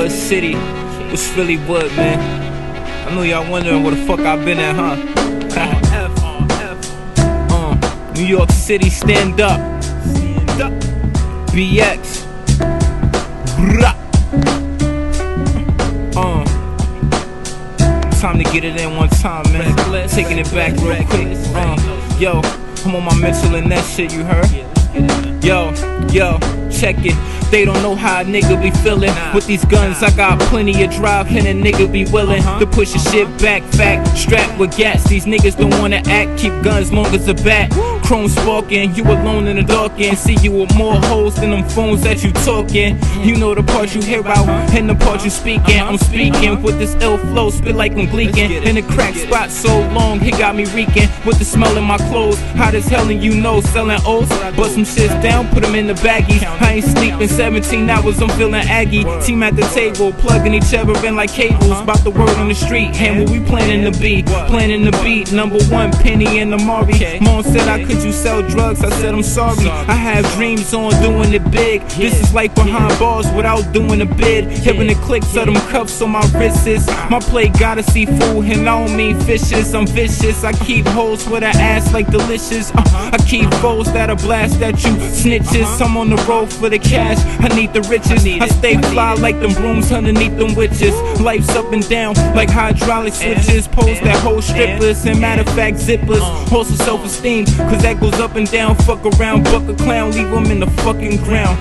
Wood City, it's Philly Wood, man. I know y'all wondering where the fuck I been at, huh? New York City, stand up. BX. Time to get it in one time, man. Taking it back real quick. Yo, I'm on my mental and that shit, you heard? Yo, check it. They don't know how a nigga be feeling. With these guns, I got plenty of drive, and a nigga be willing to push the shit back, strapped with gas. These niggas don't wanna act, keep guns long as a bat. Chrome sparking, you alone in the dark end. See you with more hoes than them phones that you talking. You know the part you hear about and the part you speaking. I'm speaking with this ill flow, spit like I'm gleeking. In a crack spot so long, it got me reeking. With the smell in my clothes, hot as hell and you know, selling O's. Bust some shits down, put them in the baggies. I ain't sleeping 17 hours, I'm feeling aggy. Team at the table, plugging each other in like cables. About the word on the street, and what we planning to be. Planning to beat #1, Penny and Amari. Mom said I could you sell drugs, I said I'm sorry. I have dreams on doing it big. This is like behind bars without doing a bid. Hearing the clicks of them cuffs on my wrists. My plate gotta see food, and I don't mean fishes. I'm vicious, I keep hoes with an ass like delicious. I keep foes that'll blast at you snitches. I'm on the road for the cash, I need the riches. I stay fly like them brooms underneath them witches. Life's up and down like hydraulic switches. Pose that whole strippers, and matter of fact zippers. Also self-esteem, cause that goes up and down. Fuck around, buck a clown, leave them in the fucking ground.